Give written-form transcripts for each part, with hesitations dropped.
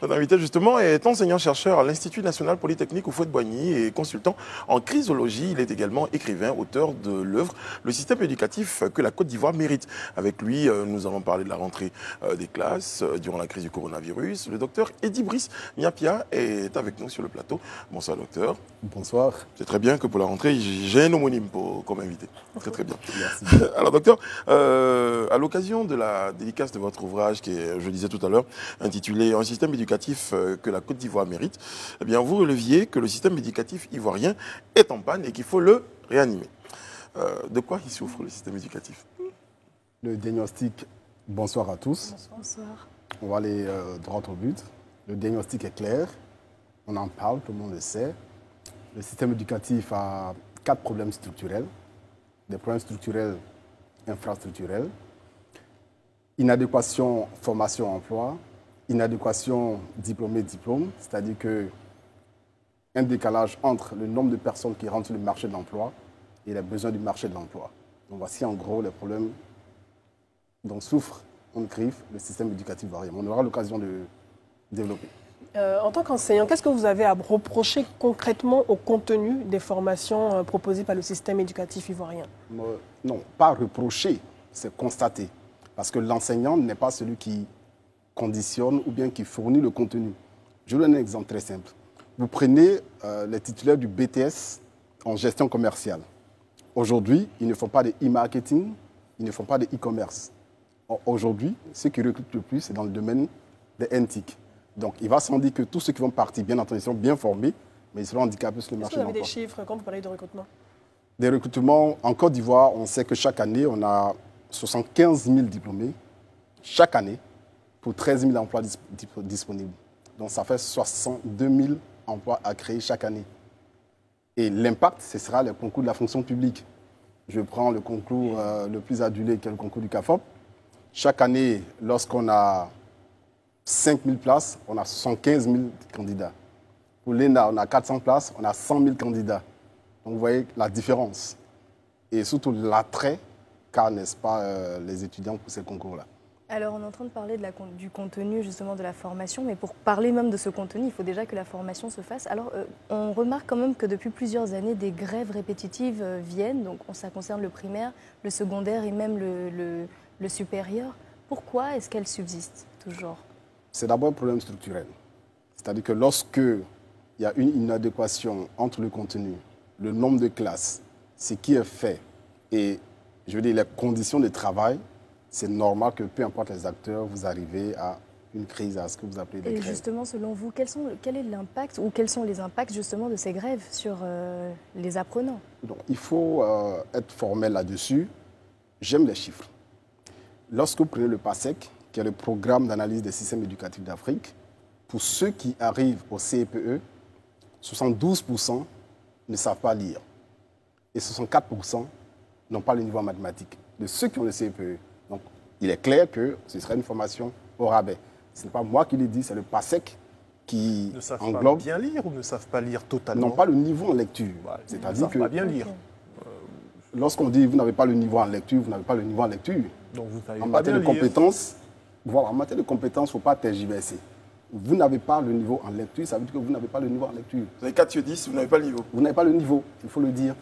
Notre invité, justement, est enseignant-chercheur à l'Institut national polytechnique Houphouët-Boigny et consultant en chrysologie. Il est également écrivain, auteur de l'œuvre « Le système éducatif que la Côte d'Ivoire mérite ». Avec lui, nous allons parler de la rentrée des classes durant la crise du coronavirus. Le docteur Eddy Brice Niapia est avec nous sur le plateau. Bonsoir, docteur. Bonsoir. C'est très bien que pour la rentrée, j'ai un homonyme comme invité. Très, très bien. Merci. Alors, docteur, à l'occasion de la dédicace de votre ouvrage, qui est, je le disais tout à l'heure, intitulé « Un système éducatif que la Côte d'Ivoire mérite », eh bien, vous releviez que le système éducatif ivoirien est en panne et qu'il faut le réanimer. De quoi il souffre, le système éducatif? Le diagnostic, bonsoir à tous. Bonsoir. On va aller droit au but. Le diagnostic est clair. On en parle, tout le monde le sait. Le système éducatif a 4 problèmes structurels. Des problèmes structurels infrastructurels. Inadéquation formation-emploi. Inadéquation diplômé-diplôme. C'est-à-dire qu'un décalage entre le nombre de personnes qui rentrent sur le marché de l'emploi et les besoins du marché de l'emploi. Donc voici en gros les problèmes dont souffre, on griffe le système éducatif ivoirien. On aura l'occasion de développer. En tant qu'enseignant, qu'est-ce que vous avez à reprocher concrètement au contenu des formations proposées par le système éducatif ivoirien? Non, pas reprocher, c'est constater. Parce que l'enseignant n'est pas celui qui conditionne ou bien qui fournit le contenu. Je vous donne un exemple très simple. Vous prenez les titulaires du BTS en gestion commerciale. Aujourd'hui, ils ne font pas de e-marketing, ils ne font pas de e-commerce. Aujourd'hui, ceux qui recrutent le plus, c'est dans le domaine des NTIC. Donc, il va sans dire que tous ceux qui vont partir, bien entendu, seront bien formés, mais ils seront handicapés sur le marché de l'emploi. Est-ce que vous avez des chiffres quand vous parlez de recrutement? Des recrutements, en Côte d'Ivoire, on sait que chaque année, on a 75 000 diplômés, chaque année, pour 13 000 emplois disponibles. Donc, ça fait 62 000 emplois à créer chaque année. Et l'impact, ce sera le concours de la fonction publique. Je prends le concours le plus adulé, qui est le concours du CAFOP. Chaque année, lorsqu'on a 5 000 places, on a 75 000 candidats. Pour l'ENA, on a 400 places, on a 100 000 candidats. Donc vous voyez la différence. Et surtout l'attrait qu'a, n'est-ce pas, les étudiants pour ces concours-là. Alors on est en train de parler du contenu justement de la formation, mais pour parler même de ce contenu, il faut déjà que la formation se fasse. Alors on remarque quand même que depuis plusieurs années, des grèves répétitives viennent, donc ça concerne le primaire, le secondaire et même le supérieur. Pourquoi est-ce qu'elles subsistent toujours? C'est d'abord un problème structurel. C'est-à-dire que lorsque il y a une inadéquation entre le contenu, le nombre de classes, ce qui est fait et, je veux dire, les conditions de travail, c'est normal que peu importe les acteurs, vous arrivez à une crise, à ce que vous appelez des grèves. Et justement, selon vous, quel est l'impact ou quels sont les impacts justement de ces grèves sur les apprenants? Donc, il faut être formel là-dessus. J'aime les chiffres. Lorsque vous prenez le PASEC, qui est le programme d'analyse des systèmes éducatifs d'Afrique, pour ceux qui arrivent au CEPE, 72% ne savent pas lire. Et 64% n'ont pas le niveau en mathématiques. De ceux qui ont le CEPE. Donc, il est clair que ce serait une formation au rabais. Ce n'est pas moi qui le dis, c'est le PASEC qui ne savent englobe. Pas bien lire ou ne savent pas lire totalement? N'ont pas le niveau en lecture. Ouais, c'est-à-dire que pas bien lire. Lorsqu'on dit vous n'avez pas le niveau en lecture, vous n'avez pas le niveau en lecture. Donc vous n'avez en pas matière bien de compétences, voilà, en matière de compétences, il ne faut pas tergiverser. Vous n'avez pas le niveau en lecture, ça veut dire que vous n'avez pas le niveau en lecture. Vous avez 4 sur 10, vous n'avez pas le niveau. Vous n'avez pas le niveau, il faut le dire.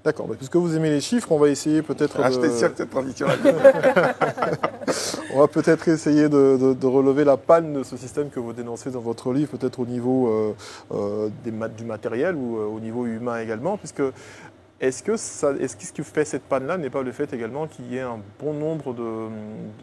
D'accord, puisque vous aimez les chiffres, on va essayer peut-être Achetez cette transition-là. On va peut-être essayer de relever la panne de ce système que vous dénoncez dans votre livre, peut-être au niveau du matériel ou au niveau humain également, puisque est-ce que ce qui fait cette panne-là n'est pas le fait également qu'il y ait un bon nombre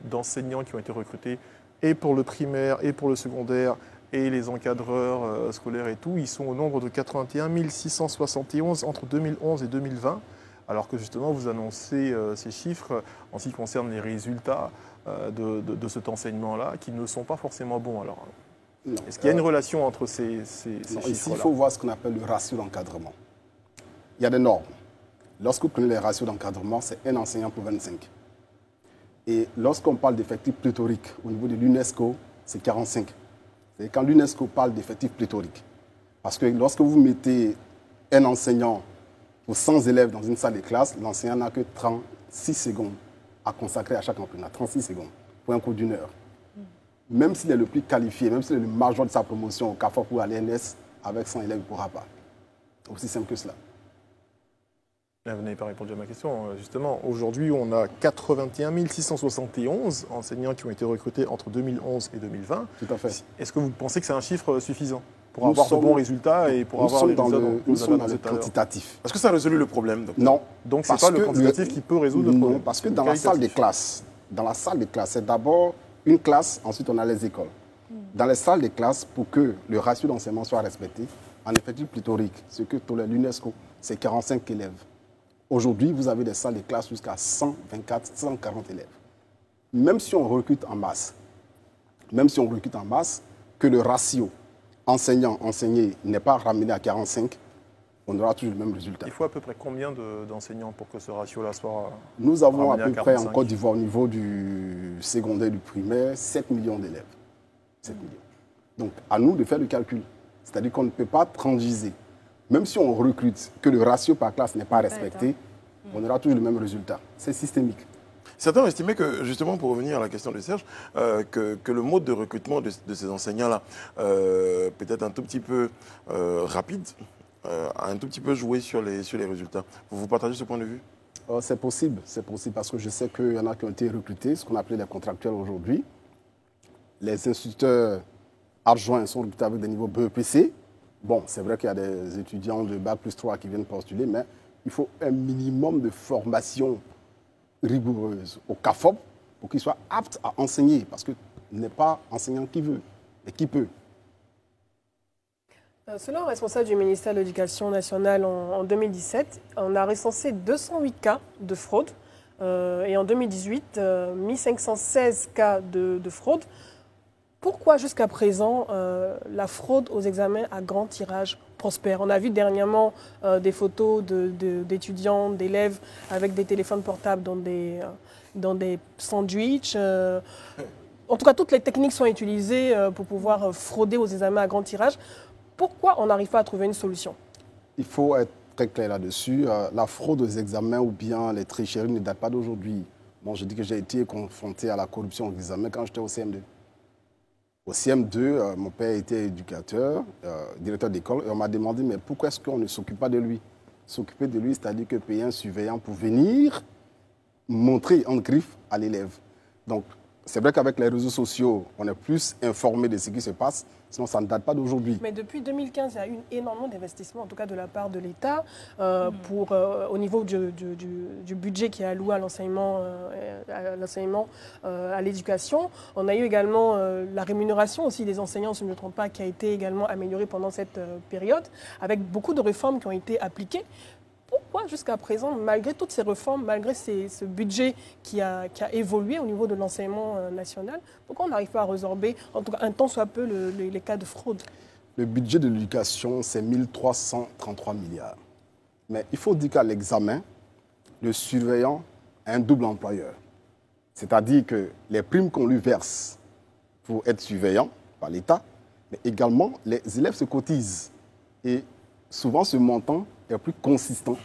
d'enseignants qui ont été recrutés et pour le primaire et pour le secondaire et les encadreurs scolaires et tout, ils sont au nombre de 81 671 entre 2011 et 2020, alors que justement vous annoncez ces chiffres en ce qui concerne les résultats de cet enseignement-là, qui ne sont pas forcément bons. Alors, est-ce qu'il y a une relation entre ces chiffres-là? Ici, il faut voir ce qu'on appelle le ratio d'encadrement. Il y a des normes. Lorsque vous prenez les ratios d'encadrement, c'est un enseignant pour 25. Et lorsqu'on parle d'effectifs pléthoriques, au niveau de l'UNESCO, c'est 45. C'est quand l'UNESCO parle d'effectifs pléthoriques. Parce que lorsque vous mettez un enseignant pour 100 élèves dans une salle de classe, l'enseignant n'a que 36 secondes à consacrer à chaque apprenant. 36 secondes pour un cours d'1 heure. même s'il est le plus qualifié, même s'il est le major de sa promotion au CAFOP ou à l'ENS, avec 100 élèves, il ne pourra pas. Aussi simple que cela. Vous n'avez pas répondu à ma question. Justement, aujourd'hui, on a 81 671 enseignants qui ont été recrutés entre 2011 et 2020. Tout à fait. Est-ce que vous pensez que c'est un chiffre suffisant pour avoir de bons résultats et pour avoir les résultats nous sommes dans le quantitatif. Est-ce que ça a résolu le problème, docteur? Non. Donc, ce n'est pas le quantitatif qui peut résoudre le problème? Non, parce que dans la salle des classes, c'est d'abord une classe, ensuite on a les écoles. Dans les salles des classes, pour que le ratio d'enseignement soit respecté, en effectif pléthorique, ce que tolère l'UNESCO, c'est 45 élèves. Aujourd'hui, vous avez des salles de classe jusqu'à 124, 140 élèves. Même si on recrute en masse, que le ratio enseignant-enseigné n'est pas ramené à 45, on aura toujours le même résultat. Il faut à peu près combien d'enseignants pour que ce ratio-là soit Nous avons à peu près 45. en Côte d'Ivoire, au niveau du secondaire, du primaire, 7 millions d'élèves. 7 millions. Donc, à nous de faire le calcul. C'est-à-dire qu'on ne peut pas transiger. Même si on recrute, que le ratio par classe n'est pas respecté, on aura toujours le même résultat. C'est systémique. Certains ont estimé que, justement, pour revenir à la question de Serge, que le mode de recrutement de ces enseignants-là, peut-être un tout petit peu rapide, a un tout petit peu joué sur les résultats. Vous partagez ce point de vue? C'est possible parce que je sais qu'il y en a qui ont été recrutés, ce qu'on appelle les contractuels aujourd'hui. Les instituteurs adjoints sont recrutés avec des niveaux BEPC. Bon, c'est vrai qu'il y a des étudiants de Bac plus 3 qui viennent postuler, mais il faut un minimum de formation rigoureuse au CAFOP pour qu'ils soient aptes à enseigner, parce qu'il n'est pas enseignant qui veut, mais qui peut. Selon le responsable du ministère de l'Éducation nationale en 2017, on a recensé 208 cas de fraude et en 2018, 1516 cas de fraude. Pourquoi jusqu'à présent la fraude aux examens à grand tirage prospère? On a vu dernièrement des photos d'étudiants, d'élèves avec des téléphones portables dans des sandwichs. En tout cas, toutes les techniques sont utilisées pour pouvoir frauder aux examens à grand tirage. Pourquoi on n'arrive pas à trouver une solution? Il faut être très clair là-dessus. La fraude aux examens ou bien les tricheries ne datent pas d'aujourd'hui. Bon, je dis que j'ai été confronté à la corruption aux examens quand j'étais au CM2. Au CM2, mon père était éducateur, directeur d'école, et on m'a demandé, mais pourquoi est-ce qu'on ne s'occupe pas de lui? S'occuper de lui, c'est-à-dire que payer un surveillant pour venir montrer en griffe à l'élève. Donc, c'est vrai qu'avec les réseaux sociaux, on est plus informé de ce qui se passe, sinon ça ne date pas d'aujourd'hui. Mais depuis 2015, il y a eu énormément d'investissements, en tout cas de la part de l'État, au niveau du budget qui est alloué à l'enseignement, à l'éducation. On a eu également la rémunération aussi des enseignants, si je ne me trompe pas, qui a été également améliorée pendant cette période, avec beaucoup de réformes qui ont été appliquées. Pourquoi jusqu'à présent, malgré toutes ces réformes, malgré ce budget qui a évolué au niveau de l'enseignement national, pourquoi on n'arrive pas à résorber, en tout cas un tant soit peu, les cas de fraude? Le budget de l'éducation, c'est 1333 milliards. Mais il faut dire qu'à l'examen, le surveillant a un double employeur. C'est-à-dire que les primes qu'on lui verse pour être surveillant par l'État, mais également les élèves se cotisent. Et souvent, ce montant est plus consistant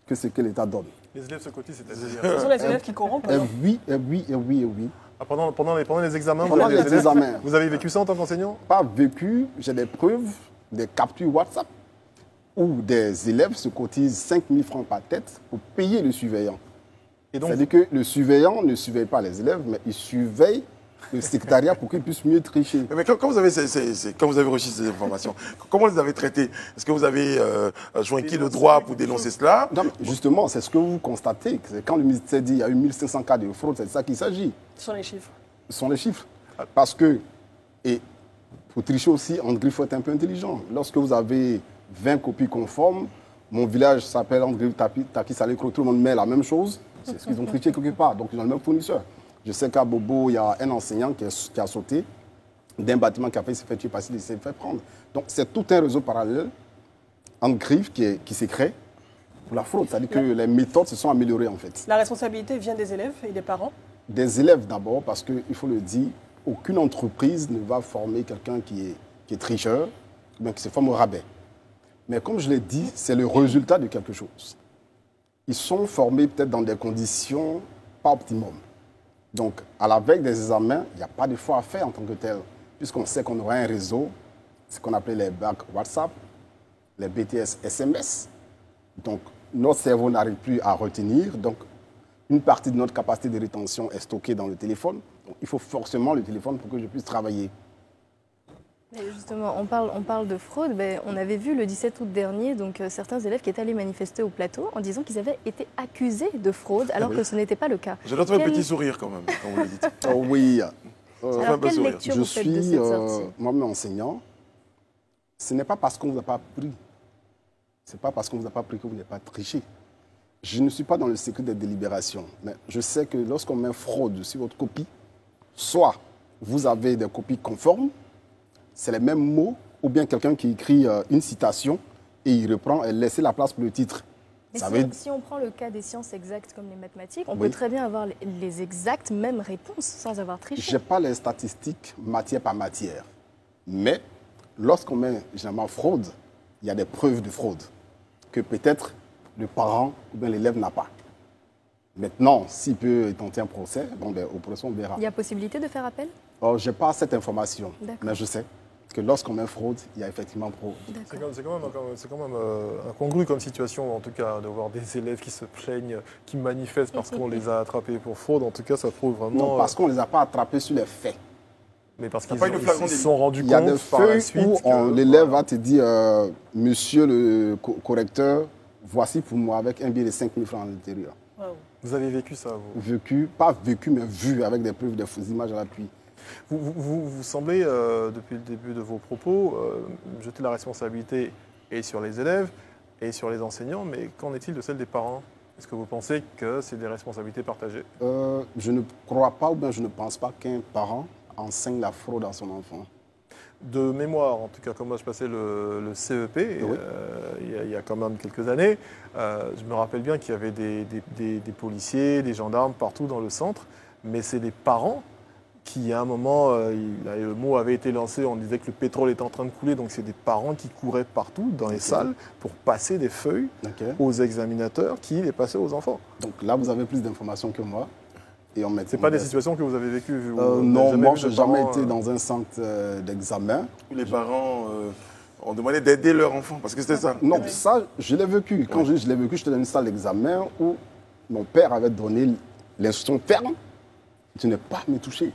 que ce que l'État donne. Les élèves se cotisent, c'est-à-dire... Ce sont les élèves qui corrompent. Oui. Ah, pendant les examens, Pendant les examens. Vous avez vécu ça en tant qu'enseignant? Pas vécu, j'ai des preuves, des captures WhatsApp, où des élèves se cotisent 5 000 francs par tête pour payer le surveillant. C'est-à-dire que le surveillant ne surveille pas les élèves, mais il surveille le secrétariat pour qu'ils puissent mieux tricher. Mais quand vous avez reçu ces informations, comment vous les avez traitées? Est-ce que vous avez joint qui de droit pour dénoncer cela? Non, justement, c'est ce que vous constatez. Quand le ministère dit qu'il y a eu 1500 cas de fraude, c'est de ça qu'il s'agit. Ce sont les chiffres. Ce sont les chiffres. Parce que, et pour tricher aussi, il faut être un peu intelligent. Lorsque vous avez 20 copies conformes, mon village s'appelle André Tapi Salécro, tout le monde met la même chose, c'est ce qu'ils ont triché quelque part, donc ils ont le même fournisseur. Je sais qu'à Bobo, il y a un enseignant qui a sauté d'un bâtiment qui a fait s'est fait tuer parce qu'il s'est fait prendre. Donc c'est tout un réseau parallèle en griffe qui s'est créé pour la fraude. C'est-à-dire que les méthodes se sont améliorées en fait. La responsabilité vient des élèves et des parents? Des élèves d'abord, parce qu'il faut le dire, aucune entreprise ne va former quelqu'un qui est tricheur, mais qui se forme au rabais. Mais comme je l'ai dit, c'est le résultat de quelque chose. Ils sont formés peut-être dans des conditions pas optimum. Donc, à la veille des examens, il n'y a pas de fois à faire en tant que tel, puisqu'on sait qu'on aura un réseau, ce qu'on appelait les bacs WhatsApp, les BTS SMS. Donc, notre cerveau n'arrive plus à retenir. Donc, une partie de notre capacité de rétention est stockée dans le téléphone. Donc, il faut forcément le téléphone pour que je puisse travailler. Mais justement, on parle de fraude. Ben, on avait vu le 17 août dernier donc, certains élèves qui étaient allés manifester au plateau en disant qu'ils avaient été accusés de fraude alors que ce n'était pas le cas. Je dois trouver un petit sourire quand même, quand vous le dites. Oui. Alors, quelle lecture Je vous faites de suis cette sortie moi-même enseignant. Ce n'est pas parce qu'on ne vous a pas appris. Ce n'est pas parce qu'on ne vous a pas appris que vous n'avez pas triché. Je ne suis pas dans le secret des délibérations. Mais je sais que lorsqu'on met fraude sur votre copie, soit vous avez des copies conformes, c'est les mêmes mots, ou bien quelqu'un qui écrit une citation et il reprend et laisse la place pour le titre. Mais si on prend le cas des sciences exactes comme les mathématiques, on peut très bien avoir les exactes mêmes réponses sans avoir triché. Je n'ai pas les statistiques matière par matière. Mais lorsqu'on met généralement fraude, il y a des preuves de fraude que peut-être le parent ou bien l'élève n'a pas. Maintenant, s'il peut tenter un procès, bon, ben, au procès, on verra. Il y a possibilité de faire appel? Je n'ai pas cette information, mais je sais que lorsqu'on met fraude, il y a effectivement fraude. C'est quand même incongru comme situation, en tout cas, de voir des élèves qui se plaignent, qui manifestent parce qu'on les a attrapés pour fraude. En tout cas, ça prouve vraiment... Non, parce qu'on ne les a pas attrapés sur les faits. Mais parce qu'ils se sont rendus compte par la suite. Il y a des feuilles où l'élève va te dire, monsieur le correcteur, voici pour moi avec un billet de 5 000 francs à l'intérieur. Wow. Vous avez vécu ça, vous? Vécu, pas vécu, mais vu avec des preuves, des images à l'appui. Vous semblez, depuis le début de vos propos, jeter la responsabilité et sur les élèves et sur les enseignants, mais qu'en est-il de celle des parents? Est-ce que vous pensez que c'est des responsabilités partagées? Je ne crois pas ou bien je ne pense pas qu'un parent enseigne la fraude à son enfant. De mémoire, en tout cas, comme moi je passais le CEP, il y a quand même quelques années, je me rappelle bien qu'il y avait des policiers, des gendarmes partout dans le centre, mais c'est les parents qui, à un moment, le mot avait été lancé, on disait que le pétrole était en train de couler, donc c'est des parents qui couraient partout dans les salles pour passer des feuilles aux examinateurs qui les passaient aux enfants. Donc là, vous avez plus d'informations que moi. Ce n'est pas des situations que vous avez vécues? Non, moi, je n'ai jamais été dans un centre d'examen. Où les parents ont demandé d'aider leur enfant, parce que c'était ça. Non, ça, je l'ai vécu. Quand je l'ai vécu, j'étais dans une salle d'examen où mon père avait donné l'instruction ferme de ne pas me toucher.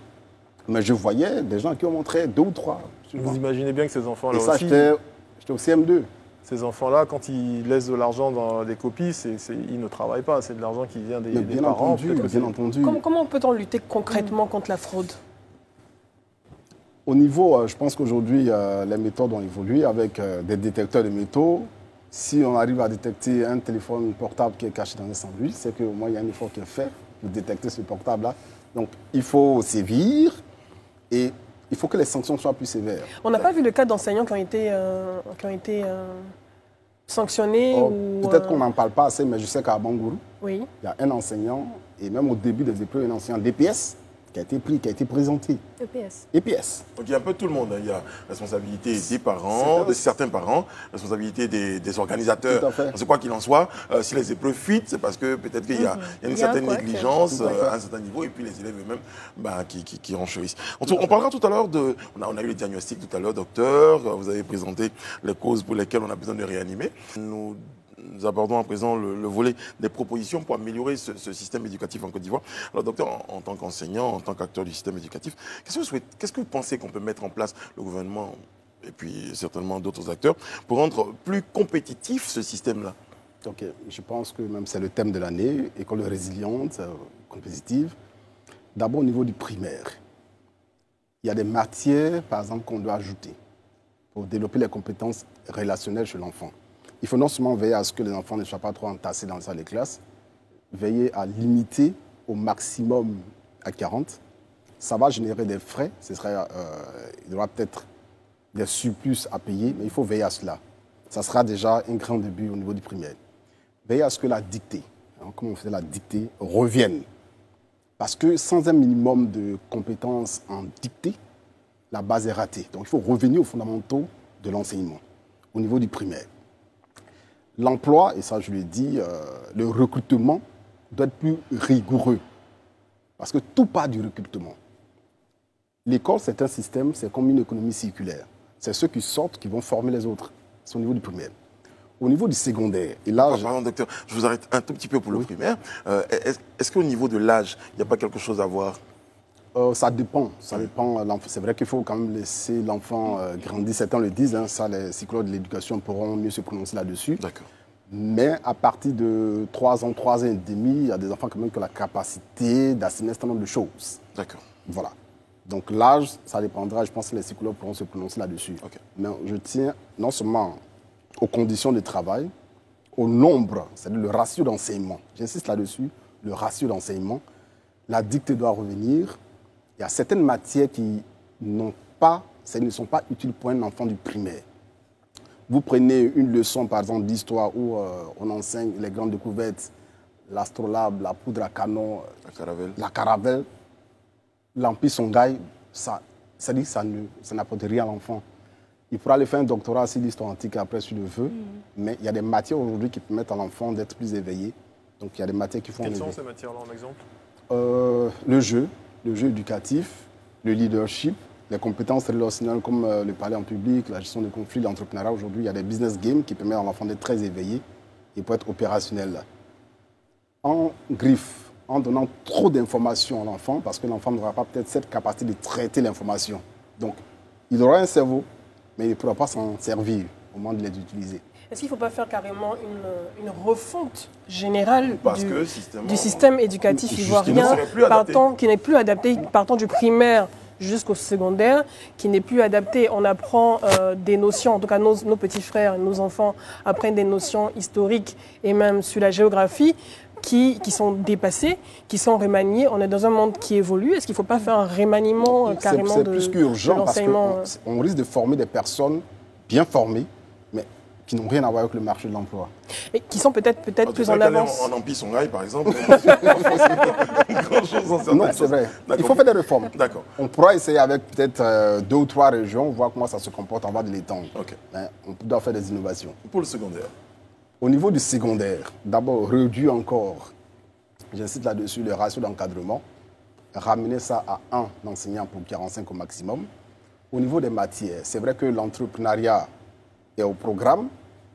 Mais je voyais des gens qui ont montré 2 ou 3. Vous imaginez bien que ces enfants-là aussi... Et ça, j'étais au CM2. Ces enfants-là, quand ils laissent de l'argent dans des copies, ils ne travaillent pas. C'est de l'argent qui vient des parents. Bien entendu. Comment peut-on lutter concrètement contre la fraude? Au niveau, je pense qu'aujourd'hui, les méthodes ont évolué avec des détecteurs de métaux. Si on arrive à détecter un téléphone portable qui est caché dans un sandwich, c'est qu'au moins il y a un effort qui est fait pour détecter ce portable-là. Donc il faut sévir et il faut que les sanctions soient plus sévères. On n'a pas vu le cas d'enseignants qui ont été sanctionnés Peut-être qu'on n'en parle pas assez, mais je sais qu'à Bangourou, il y a un enseignant, et même au début des épreuves, un enseignant d'EPS qui a été pris, qui a été présenté. EPS. Donc il y a un peu tout le monde. Il y a responsabilité des parents, de certains parents, responsabilité des organisateurs. C'est quoi qu'il en soit, si les épreuves fuitent, c'est parce que peut-être qu'il y a une certaine négligence à un certain niveau, et puis les élèves eux-mêmes qui renchérissent. On parlera tout à l'heure de... On a eu les diagnostics tout à l'heure, docteur. Vous avez présenté les causes pour lesquelles on a besoin de réanimer. Nous abordons à présent le volet des propositions pour améliorer ce système éducatif en Côte d'Ivoire. Alors, docteur, en tant qu'enseignant, en tant qu'acteur du système éducatif, qu'est-ce que vous pensez qu'on peut mettre en place, le gouvernement et puis certainement d'autres acteurs, pour rendre plus compétitif ce système-là? Ok, je pense que même c'est le thème de l'année, école résiliente, compétitive. D'abord, au niveau du primaire, il y a des matières, par exemple, qu'on doit ajouter pour développer les compétences relationnelles chez l'enfant. Il faut non seulement veiller à ce que les enfants ne soient pas trop entassés dans les salles de classe, veiller à limiter au maximum à 40. Ça va générer des frais, il y aura peut-être des surplus à payer, mais il faut veiller à cela. Ça sera déjà un grand début au niveau du primaire. Veiller à ce que la dictée, comme on faisait la dictée, revienne. Parce que sans un minimum de compétences en dictée, la base est ratée. Donc il faut revenir aux fondamentaux de l'enseignement au niveau du primaire. L'emploi, et ça je l'ai dit, le recrutement doit être plus rigoureux. Parce que tout part du recrutement. L'école, c'est un système, c'est comme une économie circulaire. C'est ceux qui sortent qui vont former les autres. C'est au niveau du primaire. Au niveau du secondaire, et là... Pardon, docteur, je vous arrête un tout petit peu pour le primaire. Est-ce qu'au niveau de l'âge, il n'y a pas quelque chose à voir? Ça dépend. Ça dépend. C'est vrai qu'il faut quand même laisser l'enfant grandir. Certains le disent, hein, ça, les psychologues de l'éducation pourront mieux se prononcer là-dessus. D'accord. Mais à partir de 3 ans, 3 ans et demi, il y a des enfants quand même qui ont la capacité d'assimiler un certain nombre de choses. D'accord. Voilà. Donc l'âge, ça dépendra. Je pense que les psychologues pourront se prononcer là-dessus. Okay. Mais je tiens non seulement aux conditions de travail, au nombre, c'est-à-dire le ratio d'enseignement. J'insiste là-dessus, le ratio d'enseignement. La dictée doit revenir. Il y a certaines matières qui ne sont pas utiles pour un enfant du primaire. Vous prenez une leçon, par exemple, d'histoire où on enseigne les grandes découvertes, l'astrolabe, la poudre à canon, la caravelle, l'Empire Songhai, ça n'apporte rien à l'enfant. Il pourra aller faire un doctorat sur l'histoire antique après, s'il le veut, mais il y a des matières aujourd'hui qui permettent à l'enfant d'être plus éveillé. Donc il y a des matières qui font... Quelles sont ces matières-là, en exemple? Le jeu éducatif, le leadership, les compétences relationnelles comme le parler en public, la gestion des conflits, l'entrepreneuriat. Aujourd'hui, il y a des business games qui permettent à l'enfant d'être très éveillé et pour être opérationnel. En griffe, en donnant trop d'informations à l'enfant, parce que l'enfant n'aura pas peut-être cette capacité de traiter l'information. Donc, il aura un cerveau, mais il ne pourra pas s'en servir au moment de les utiliser. Est-ce qu'il ne faut pas faire carrément une refonte générale du système éducatif ivoirien, qui n'est plus adapté, partant du primaire jusqu'au secondaire, qui n'est plus adapté? On apprend des notions, en tout cas nos petits frères, nos enfants apprennent des notions historiques et même sur la géographie qui sont dépassées, qui sont remaniées. On est dans un monde qui évolue. Est-ce qu'il ne faut pas faire un remaniement carrément de l'enseignement? C'est plus qu'urgent parce qu'on risque de former des personnes bien formées, mais qui n'ont rien à voir avec le marché de l'emploi. Et qui sont peut-être plus en avance. En Empire Songhai, par exemple. Non, c'est vrai. Il faut faire des réformes. D'accord. On pourra essayer avec peut-être 2 ou 3 régions, voir comment ça se comporte avant de l'étendre. Okay. Mais on doit faire des innovations. Pour le secondaire? Au niveau du secondaire, d'abord, réduire encore, j'insiste là-dessus, le ratio d'encadrement, ramener ça à 1 enseignant pour 45 au maximum. Au niveau des matières, c'est vrai que l'entrepreneuriat est au programme,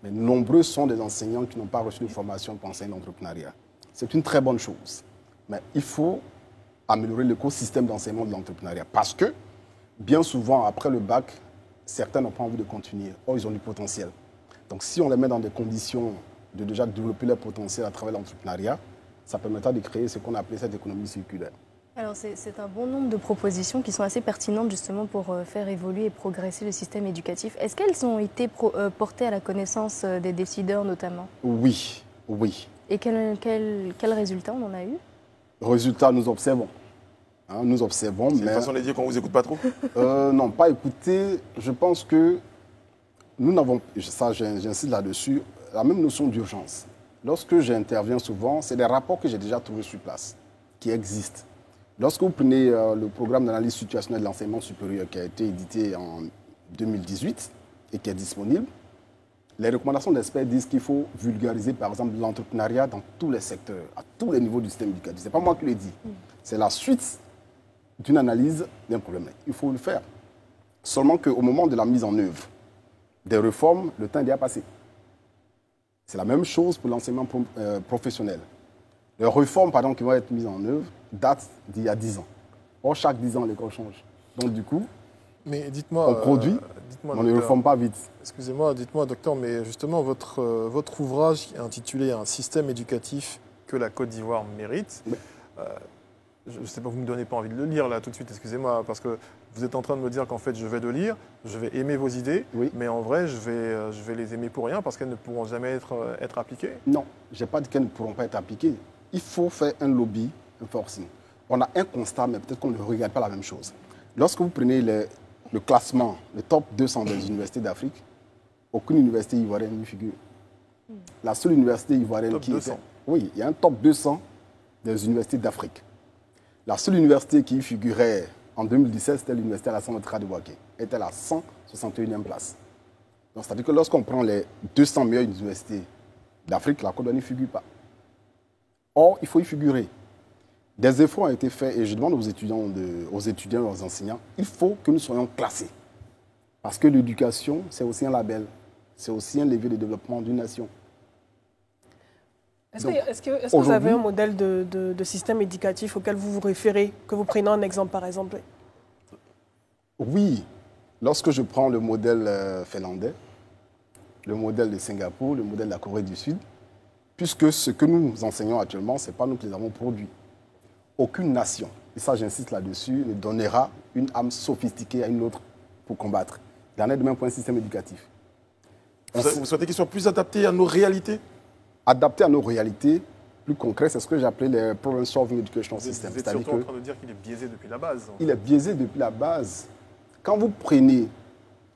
mais nombreux sont des enseignants qui n'ont pas reçu de formation pour enseigner l'entrepreneuriat. C'est une très bonne chose, mais il faut améliorer l'écosystème d'enseignement de l'entrepreneuriat parce que, bien souvent, après le bac, certains n'ont pas envie de continuer. Or, ils ont du potentiel. Donc, si on les met dans des conditions de déjà développer leur potentiel à travers l'entrepreneuriat, ça permettra de créer ce qu'on appelle cette économie circulaire. Alors, c'est un bon nombre de propositions qui sont assez pertinentes justement pour faire évoluer et progresser le système éducatif. Est-ce qu'elles ont été portées à la connaissance des décideurs notamment? Oui, oui. Et quel résultat on en a eu? Résultat, nous observons. Hein, nous observons, mais... C'est une façon de dire qu'on ne vous écoute pas trop? Non, pas écouter. Je pense que nous n'avons, ça j'insiste là-dessus, la même notion d'urgence. Lorsque j'interviens souvent, c'est des rapports que j'ai déjà trouvés sur place, qui existent. Lorsque vous prenez le programme d'analyse situationnelle de l'enseignement supérieur qui a été édité en 2018 et qui est disponible, les recommandations d'experts disent qu'il faut vulgariser, par exemple, l'entrepreneuriat dans tous les secteurs, à tous les niveaux du système éducatif. Ce n'est pas moi qui le dis. C'est la suite d'une analyse d'un problème. Il faut le faire. Seulement qu'au moment de la mise en œuvre des réformes, le temps est déjà passé. C'est la même chose pour l'enseignement professionnel. Les réformes, par exemple, qui vont être mises en œuvre datent d'il y a 10 ans. Or, chaque 10 ans, l'école change. Donc, du coup, mais dites-moi, on produit, on ne réforme pas vite. Excusez-moi, dites-moi, docteur, mais justement, votre ouvrage intitulé « Un système éducatif que la Côte d'Ivoire mérite », je ne sais pas, vous ne me donnez pas envie de le lire là tout de suite, excusez-moi, parce que vous êtes en train de me dire qu'en fait je vais le lire, je vais aimer vos idées, oui. Mais en vrai je vais les aimer pour rien parce qu'elles ne pourront jamais être appliquées. Non, je n'ai pas dit qu'elles ne pourront pas être appliquées. Il faut faire un lobby, un forcing. On a un constat, mais peut-être qu'on ne regarde pas la même chose. Lorsque vous prenez le classement, le top 200 des universités d'Afrique, aucune université ivoirienne n'y figure. La seule université ivoirienne top qui 200. était... Oui, il y a un top 200 des universités d'Afrique. La seule université qui y figurait en 2017, c'était l'université Alassane Ouattara de Bouaké. Elle était à la 161e place. Donc, c'est-à-dire que lorsqu'on prend les 200 meilleures universités d'Afrique, la Côte d'Ivoire n'y figure pas. Or, il faut y figurer. Des efforts ont été faits et je demande aux étudiants et aux enseignants, il faut que nous soyons classés. Parce que l'éducation, c'est aussi un label, c'est aussi un levier de développement d'une nation. Est-ce que vous avez un modèle de système éducatif auquel vous vous référez, que vous prenez en exemple par exemple? Oui, lorsque je prends le modèle finlandais, le modèle de Singapour, le modèle de la Corée du Sud, puisque ce que nous enseignons actuellement, ce n'est pas nous qui les avons produits. Aucune nation, et ça j'insiste là-dessus, ne donnera une arme sophistiquée à une autre pour combattre. Il en est de même pour un système éducatif. Vous souhaitez qu'il soit plus adapté à nos réalités? Adapté à nos réalités, plus concret, c'est ce que j'appelais les problem solving educational system. Vous êtes surtout en train de dire qu'il est biaisé depuis la base. Il est biaisé depuis la base. Quand vous prenez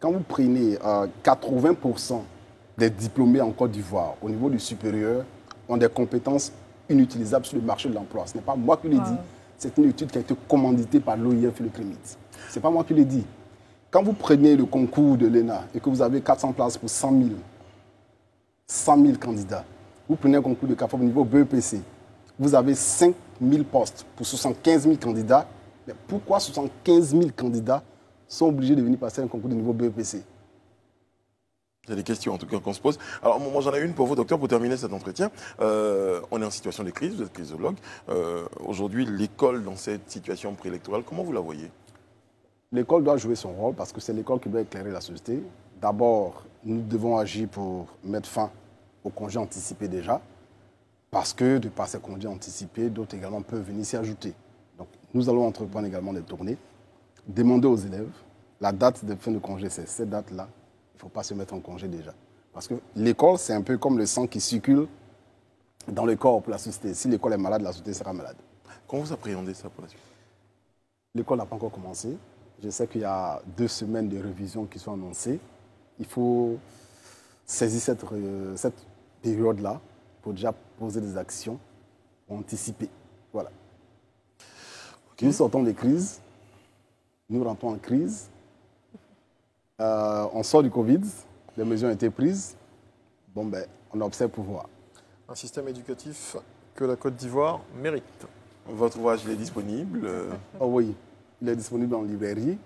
80% des diplômés en Côte d'Ivoire au niveau du supérieur ont des compétences inutilisables sur le marché de l'emploi. Ce n'est pas moi qui l'ai dit, c'est une étude qui a été commanditée par l'OIF et le CREMIT. Ce n'est pas moi qui l'ai dit. Quand vous prenez le concours de l'ENA et que vous avez 400 places pour 100 000 candidats, vous prenez un concours de CAFOP au niveau BEPC, vous avez 5 000 postes pour 75 000 candidats. Mais pourquoi 75 000 candidats sont obligés de venir passer un concours de niveau BEPC? C'est des questions en tout cas qu'on se pose. Alors moi j'en ai une pour vous, docteur, pour terminer cet entretien. On est en situation de crise, vous êtes crisologue. Aujourd'hui, l'école dans cette situation préélectorale, comment vous la voyez? L'école doit jouer son rôle parce que c'est l'école qui doit éclairer la société. D'abord, nous devons agir pour mettre fin aux congés anticipés déjà, parce que de par ces congés anticipés, d'autres également peuvent venir s'y ajouter. Donc nous allons entreprendre également des tournées, demander aux élèves, la date de fin de congé, c'est cette date-là. Il ne faut pas se mettre en congé déjà. Parce que l'école, c'est un peu comme le sang qui circule dans le corps pour la société. Si l'école est malade, la société sera malade. Comment vous appréhendez ça pour la suite? L'école n'a pas encore commencé. Je sais qu'il y a 2 semaines de révision qui sont annoncées. Il faut saisir cette période-là pour déjà poser des actions anticipées. Voilà. Okay. Nous sortons des crises. Nous rentrons en crise. On sort du Covid. Les mesures ont été prises. Bon, ben, on observe pour voir. Un système éducatif que la Côte d'Ivoire mérite. Votre ouvrage, il est disponible? Oh oui, il est disponible en librairie.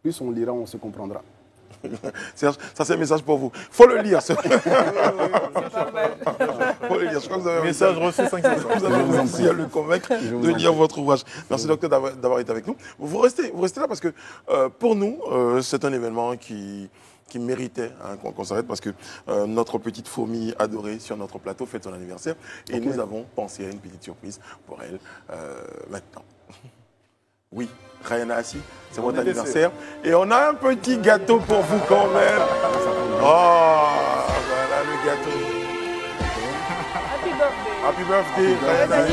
Plus on lira, on se comprendra. Serge, ça c'est un message pour vous. Il faut le lire. Faut le lire. Je crois que vous avez un message reçu 5 ans. Vous avez réussi à le convaincre de lire votre ouvrage. Merci docteur d'avoir été avec nous. Vous restez là parce que pour nous, c'est un événement qui méritait qu'on s'arrête parce que notre petite fourmi adorée sur notre plateau fête son anniversaire et nous avons pensé à une petite surprise pour elle maintenant. Oui, Rayana Assi, c'est votre anniversaire. Et on a un petit gâteau pour vous quand même. Oh, voilà le gâteau. Happy birthday. Happy birthday, Rayana Assi.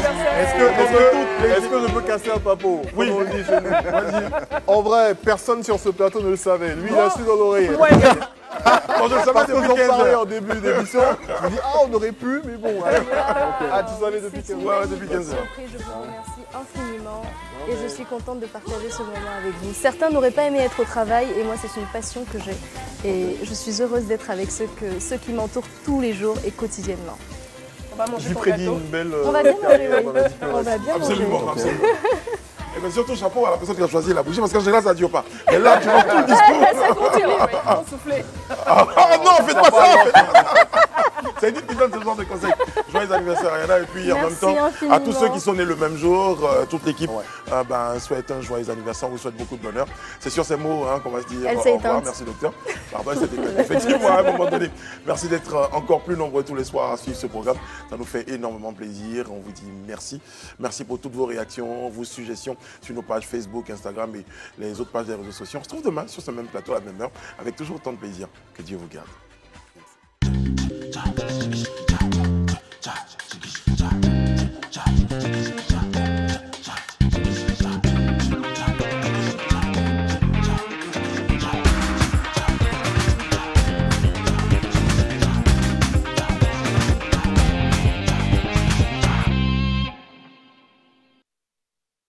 Est-ce que je peux casser un papo? Oui. On dit chez nous. Vas-y. En vrai, personne sur ce plateau ne le savait. Lui, il a su dans l'oreille. Ouais. Bon, je le savais depuis 15 parlais ans. en début d'émission. Je me dis, on aurait pu, mais bon. Allez. Ah, tu savais depuis 15 ans. Ouais, depuis 15 ans. Je vous remercie infiniment et je suis contente de partager ce moment avec vous. Certains n'auraient pas aimé être au travail et moi, c'est une passion que j'ai. Et je suis heureuse d'être avec ceux qui m'entourent tous les jours et quotidiennement. On va manger J'y ton prédis gâteau. une belle... On va bien manger, oui. On va bien Absolument, manger. absolument. Et bien surtout chapeau à la personne qui a choisi la bougie parce qu'en général ça ne dure pas. Mais là tu vois tout le discours. Ça continue, oui. On soufflait. Ah non, faites pas ça. C'est une qui donne ce genre de conseils. Joyeux anniversaire Rayana et puis en même Merci temps à infiniment. tous ceux qui sont nés le même jour, toute l'équipe souhaite un joyeux anniversaire, on vous souhaite beaucoup de bonheur. C'est sur ces mots qu'on va se dire Elle au s'est revoir. éteinte. Merci docteur. Pardon, c'était effectivement à un moment donné. Merci d'être encore plus nombreux tous les soirs à suivre ce programme. Ça nous fait énormément plaisir. On vous dit merci. Merci pour toutes vos réactions, vos suggestions sur nos pages Facebook, Instagram et les autres pages des réseaux sociaux. On se retrouve demain sur ce même plateau à la même heure avec toujours autant de plaisir. Que Dieu vous garde.